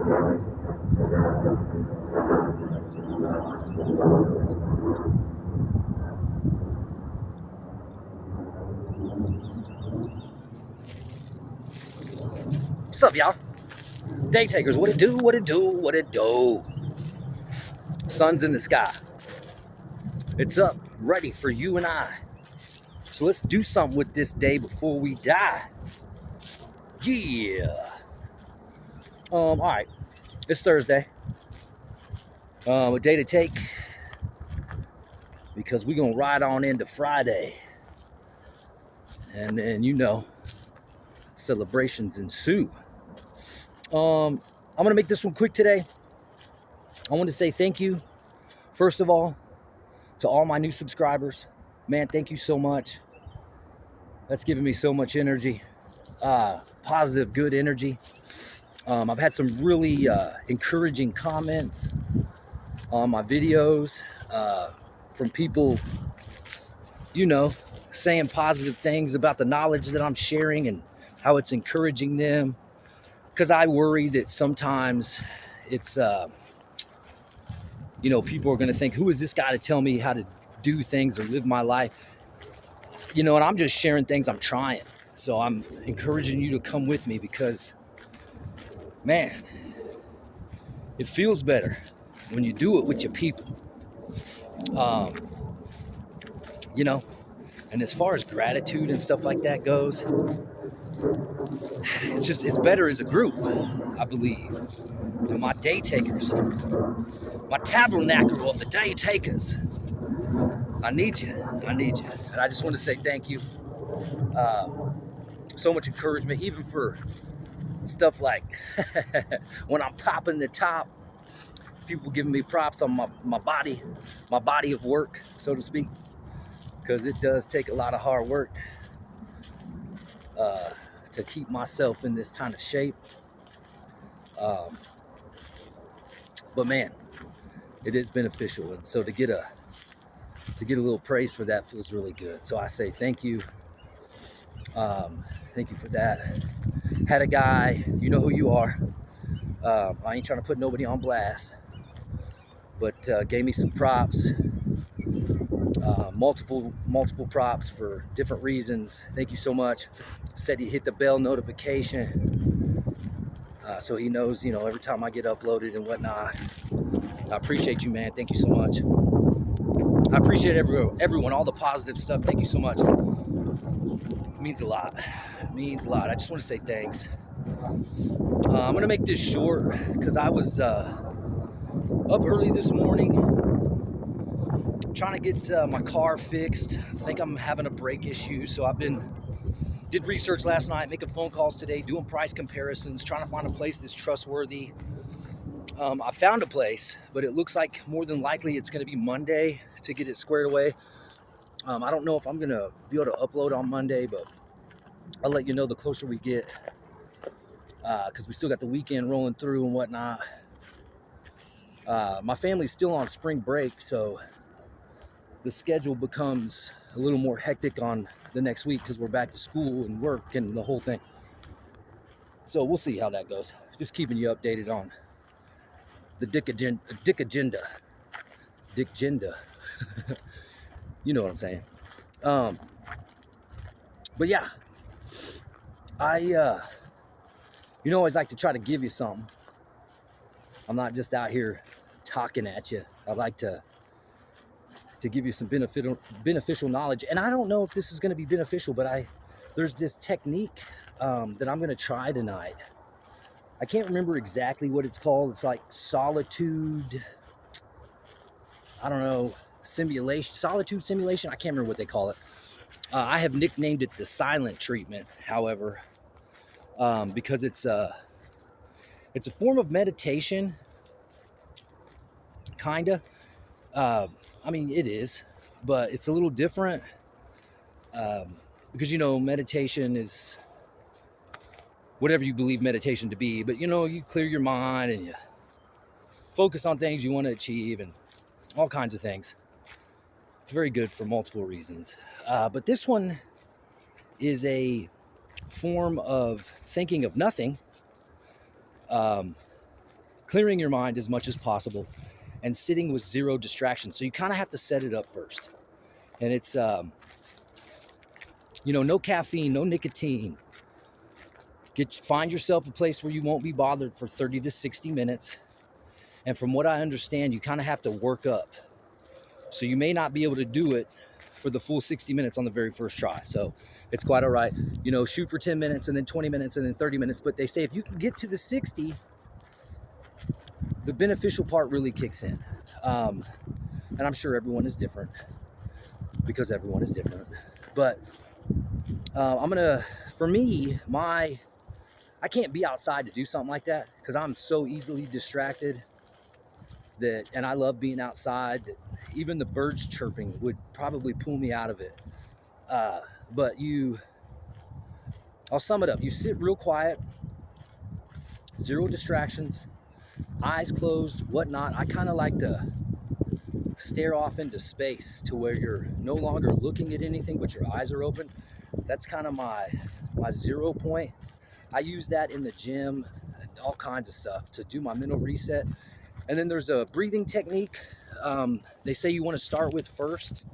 What's up, y'all? Day takers, what it do, what it do, what it do. Sun's in the sky. It's up, ready for you and I. So let's do something with this day before we die. Yeah. All right. It's Thursday. A day to take because we're gonna ride on into Friday. And then celebrations ensue. I'm gonna make this one quick today. I want to say thank you, first of all, to all my new subscribers. Man, thank you so much. That's given me so much energy, positive, good energy. I've had some really encouraging comments on my videos from people, saying positive things about the knowledge that I'm sharing and how it's encouraging them. Because I worry that sometimes it's, people are going to think, who is this guy to tell me how to do things or live my life? And I'm just sharing things I'm trying. So I'm encouraging you to come with me because, man, it feels better when you do it with your people. you know and as far as gratitude and stuff like that goes, it's better as a group, I believe. And my day takers, my tabernacle of the day takers, I need you. And I just want to say thank you. uh, so much encouragement, even for stuff like when I'm popping the top, people giving me props on my body of work, so to speak, because it does take a lot of hard work uh, to keep myself in this kind of shape. Um, but man, it is beneficial, and so to get a little praise for that feels really good. So I say thank you. Thank you for that. Had a guy, you know who you are. I ain't trying to put nobody on blast, but gave me some props, multiple props for different reasons. Thank you so much. Said he hit the bell notification, so he knows, every time I get uploaded and whatnot. I appreciate you, man. Thank you so much. I appreciate everyone, all the positive stuff. Thank you so much. It means a lot. It means a lot. I just want to say thanks. I'm going to make this short because I was up early this morning trying to get my car fixed. I think I'm having a brake issue, so did research last night, making phone calls today, doing price comparisons, trying to find a place that's trustworthy. I found a place, but it looks like more than likely it's going to be Monday to get it squared away. I don't know if I'm going to be able to upload on Monday, but I'll let you know the closer we get, because we still got the weekend rolling through and whatnot. My family's still on spring break, so the schedule becomes a little more hectic on the next week because we're back to school and work and the whole thing. So we'll see how that goes. Just keeping you updated on the Dick agenda. Dick agenda. You know what I'm saying. But yeah, I always like to try to give you something. I'm not just out here talking at you. I like to give you some beneficial knowledge. And I don't know if this is going to be beneficial, but there's this technique that I'm going to try tonight. I can't remember exactly what it's called. It's like solitude, I don't know, solitude simulation. I can't remember what they call it. I have nicknamed it the silent treatment, however, because it's a form of meditation, kind of. I mean, it is, but it's a little different, because, meditation is whatever you believe meditation to be. But, you clear your mind and you focus on things you want to achieve and all kinds of things. It's very good for multiple reasons. But this one is a form of thinking of nothing, clearing your mind as much as possible, and sitting with zero distractions. So you kind of have to set it up first. And it's, no caffeine, no nicotine. Find yourself a place where you won't be bothered for 30 to 60 minutes. And from what I understand, you kind of have to work up. So you may not be able to do it for the full 60 minutes on the very first try. So it's quite all right. Shoot for 10 minutes and then 20 minutes and then 30 minutes. But they say if you can get to the 60, the beneficial part really kicks in. And I'm sure everyone is different because everyone is different. But for me, I can't be outside to do something like that because I'm so easily distracted and I love being outside, that even the birds chirping would probably pull me out of it. But I'll sum it up. You sit real quiet, zero distractions, eyes closed, whatnot. I kind of like to stare off into space to where you're no longer looking at anything, but your eyes are open. That's kind of my 0 point. I use that in the gym and all kinds of stuff to do my mental reset. And then there's a breathing technique they say you want to start with first.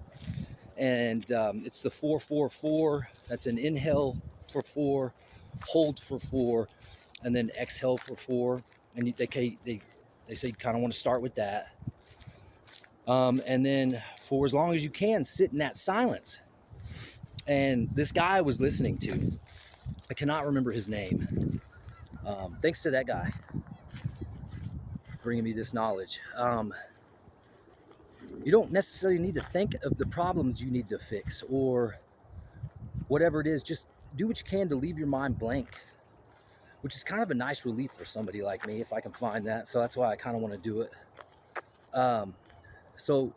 And it's the 4-4-4. That's an inhale for 4, hold for 4, and then exhale for 4. And they say you kind of want to start with that. And then for as long as you can, sit in that silence. And this guy I was listening to, I cannot remember his name. Thanks to that guy for bringing me this knowledge. You don't necessarily need to think of the problems you need to fix or whatever it is. Just do what you can to leave your mind blank, which is kind of a nice relief for somebody like me if I can find that. So that's why I kind of want to do it. So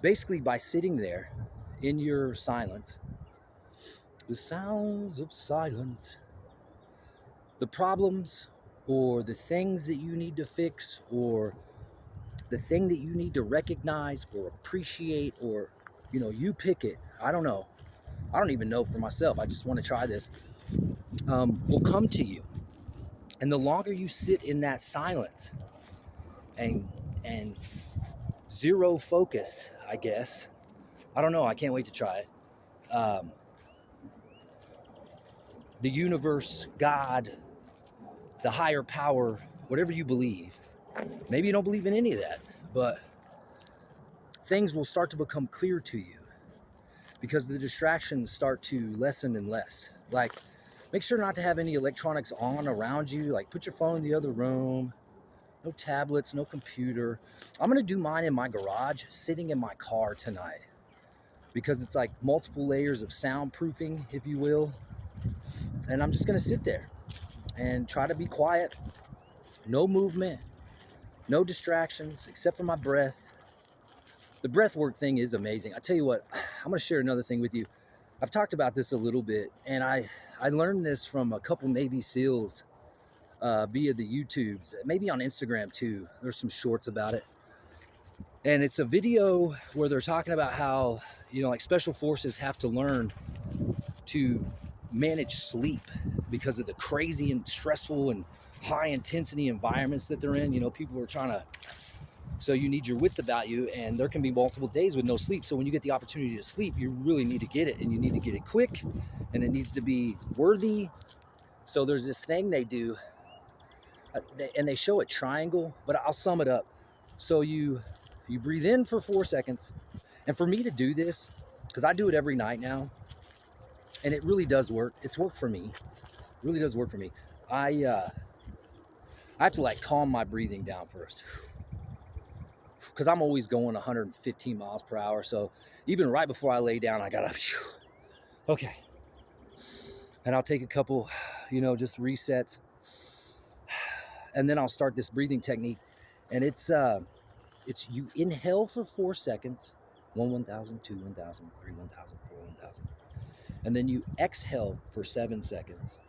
basically, by sitting there in your silence, the sounds of silence, the problems or the things that you need to fix or the thing that you need to recognize or appreciate, or you pick it. I don't know. I don't even know for myself. I just want to try this. Will come to you. And the longer you sit in that silence and zero focus, I guess. I don't know. I can't wait to try it. The universe, God, the higher power, whatever you believe. Maybe you don't believe in any of that, but things will start to become clear to you because the distractions start to lessen and less. Like, make sure not to have any electronics on around you. Like, put your phone in the other room. No tablets, no computer. I'm going to do mine in my garage, sitting in my car tonight, because it's like multiple layers of soundproofing, if you will. And I'm just going to sit there and try to be quiet. No movement, no distractions, except for my breath. The breath work thing is amazing. I tell you what, I'm going to share another thing with you. I've talked about this a little bit, and I learned this from a couple Navy SEALs via the YouTubes, maybe on Instagram too. There's some shorts about it. And it's a video where they're talking about how, like special forces have to learn to manage sleep because of the crazy and stressful and high intensity environments that they're in. People are trying to, so you need your wits about you, and there can be multiple days with no sleep. So when you get the opportunity to sleep, you really need to get it, and you need to get it quick, and it needs to be worthy. So there's this thing they do, and they show a triangle, but I'll sum it up. So you breathe in for 4 seconds. And for me to do this, because I do it every night now, and it really does work. It's worked for me. It really does work for me. I have to calm my breathing down first, because I'm always going 115 miles per hour. So even right before I lay down, I gotta, okay. And I'll take a couple, just resets. And then I'll start this breathing technique. And it's you inhale for 4 seconds, 1, 1,000, 2, 1,000, 3, 1,000, 4, 1,000. And then you exhale for 7 seconds.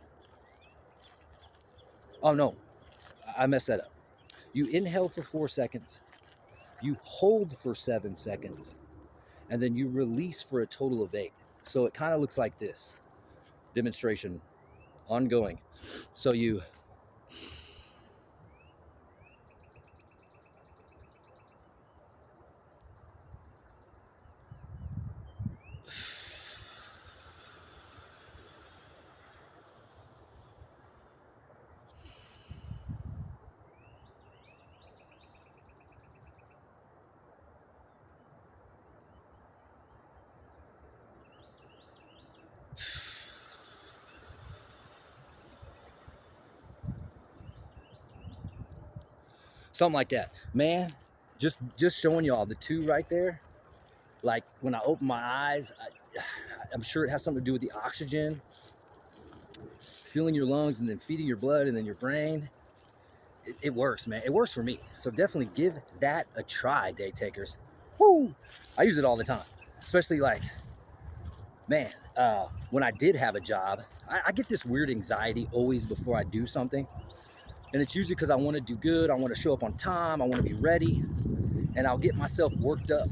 Oh no, I messed that up. You inhale for 4 seconds, you hold for 7 seconds, and then you release for a total of 8. So it kind of looks like this. Demonstration ongoing. So you something like that, man. Just showing y'all the two right there. Like when I open my eyes, I'm sure it has something to do with the oxygen, filling your lungs and then feeding your blood and then your brain. It works, man. It works for me. So definitely give that a try, day takers. Woo! I use it all the time, especially like, man, when I did have a job, I get this weird anxiety always before I do something. And it's usually because I want to do good. I want to show up on time. I want to be ready. And I'll get myself worked up.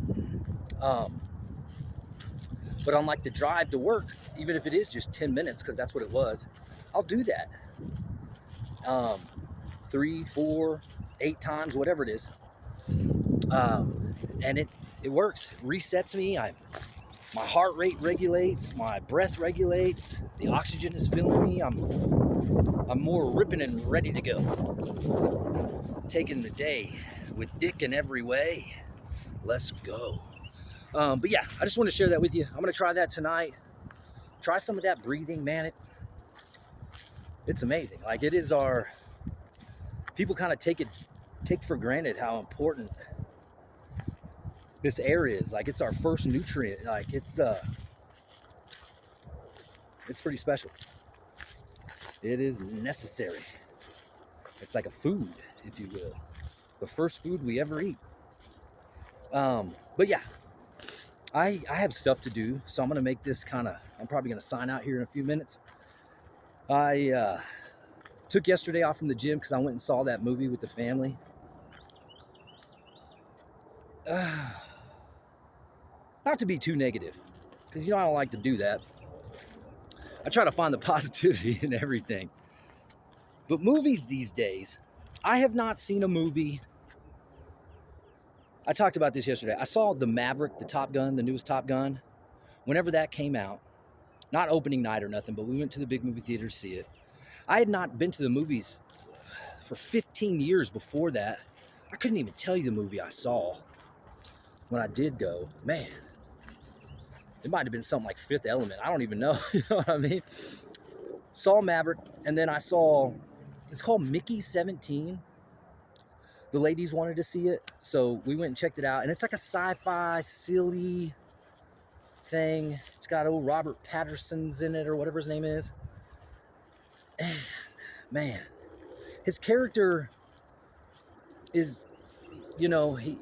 But on like the drive to work, even if it is just 10 minutes, because that's what it was, I'll do that. 3, 4, 8 times, whatever it is. And it works. It resets me. My heart rate regulates, my breath regulates, the oxygen is filling me. I'm more ripping and ready to go. Taking the day with Dick in every way. Let's go. But yeah, I just want to share that with you. I'm gonna try that tonight. Try some of that breathing, man. It's amazing. Like it is our people kind of take for granted how important this air is. Like it's our first nutrient. Like it's pretty special. It is necessary. It's like a food, if you will. The first food we ever eat. But yeah, I have stuff to do, so I'm gonna make this I'm probably gonna sign out here in a few minutes. I took yesterday off from the gym because I went and saw that movie with the family. Not to be too negative, because I don't like to do that. I try to find the positivity in everything. But movies these days, I have not seen a movie. I talked about this yesterday. I saw the Maverick, the Top Gun, the newest Top Gun. Whenever that came out, not opening night or nothing, but we went to the big movie theater to see it. I had not been to the movies for 15 years before that. I couldn't even tell you the movie I saw when I did go. Man, it might have been something like Fifth Element. I don't even know. You know what I mean? Saw Maverick, and then I saw, it's called Mickey 17. The ladies wanted to see it, so we went and checked it out. And it's like a sci-fi, silly thing. It's got old Robert Pattinson's in it, or whatever his name is. And man, his character is,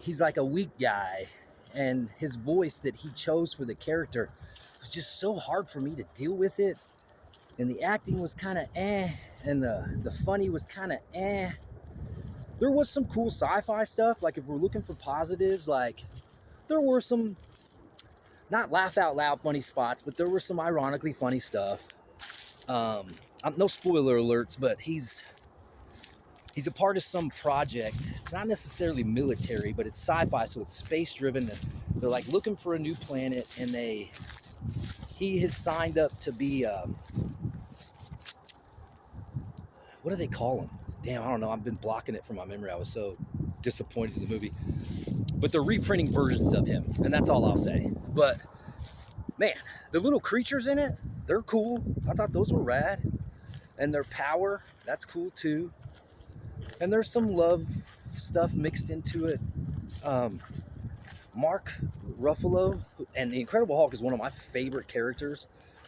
he's like a weak guy, and his voice that he chose for the character was just so hard for me to deal with it. And the acting was kind of and the funny was kind of There was some cool sci-fi stuff. Like if we're looking for positives, like there were some not laugh out loud funny spots, but there were some ironically funny stuff. No spoiler alerts, but he's a part of some project. It's not necessarily military, but it's sci-fi, so it's space driven. They're like looking for a new planet, and he has signed up to be what do they call him? Damn, I don't know. I've been blocking it from my memory. I was so disappointed in the movie. But they're reprinting versions of him, and that's all I'll say. But man, the little creatures in it, they're cool. I thought those were rad. And their power, that's cool too. And there's some love stuff mixed into it. Mark Ruffalo, and the Incredible Hulk is one of my favorite characters.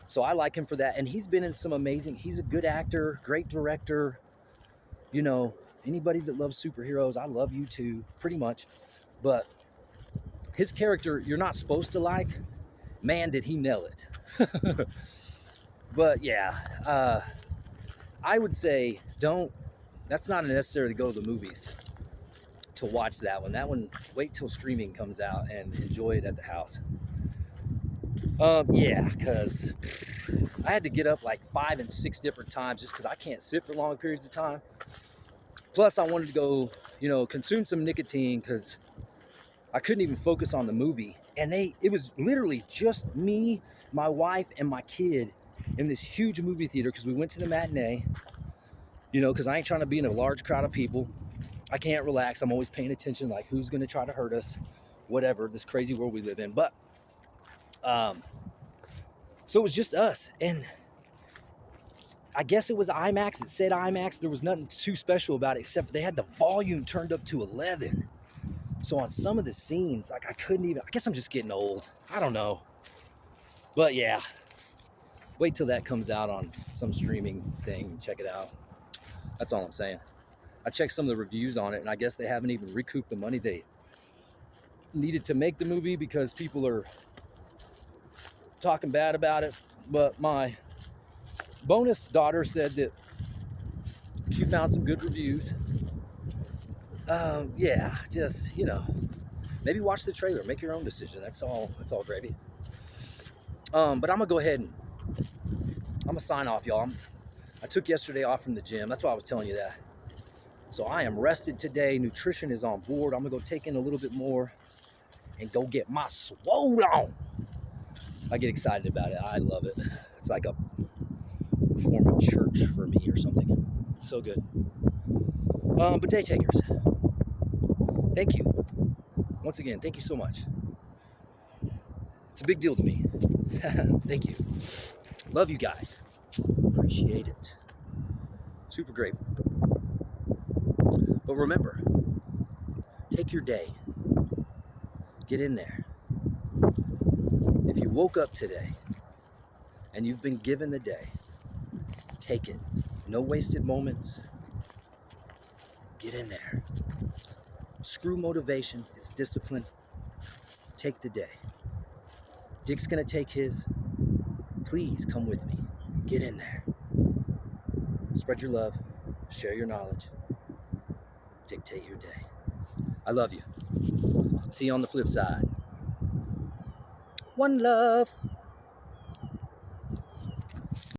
So I like him for that. And he's been in some amazing, he's a good actor, great director. Anybody that loves superheroes, I love you too, pretty much. But his character, you're not supposed to like. Man, did he nail it. But yeah, I would say that's not necessarily go to the movies to watch that one. That one, wait till streaming comes out and enjoy it at the house. Yeah, because I had to get up like 5 and 6 different times just because I can't sit for long periods of time. Plus, I wanted to go, consume some nicotine because I couldn't even focus on the movie. And it was literally just me, my wife, and my kid in this huge movie theater because we went to the matinee, because I ain't trying to be in a large crowd of people. I can't relax. I'm always paying attention, like who's going to try to hurt us, whatever, this crazy world we live in. But, so it was just us. And I guess it was IMAX. It said IMAX. There was nothing too special about it except they had the volume turned up to 11. So on some of the scenes, like I couldn't even, I guess I'm just getting old. I don't know. But yeah, wait till that comes out on some streaming thing. Check it out. That's all I'm saying. I checked some of the reviews on it, and I guess they haven't even recouped the money they needed to make the movie because people are talking bad about it. But my bonus daughter said that she found some good reviews. Yeah, just, maybe watch the trailer, make your own decision. That's all gravy. But I'm gonna go ahead and I'm gonna sign off, y'all. I took yesterday off from the gym. That's why I was telling you that. So I am rested today. Nutrition is on board. I'm gonna go take in a little bit more and go get my swole on. I get excited about it. I love it. It's like a form of church for me or something. It's so good. But day takers, thank you. Once again, thank you so much. It's a big deal to me. Thank you. Love you guys. Appreciate it. Super grateful. But remember, take your day. Get in there. If you woke up today and you've been given the day, take it. No wasted moments. Get in there. Screw motivation. It's discipline. Take the day. Dick's gonna take his. Please come with me. Get in there. Spread your love. Share your knowledge. Dictate your day. I love you. See you on the flip side. One love.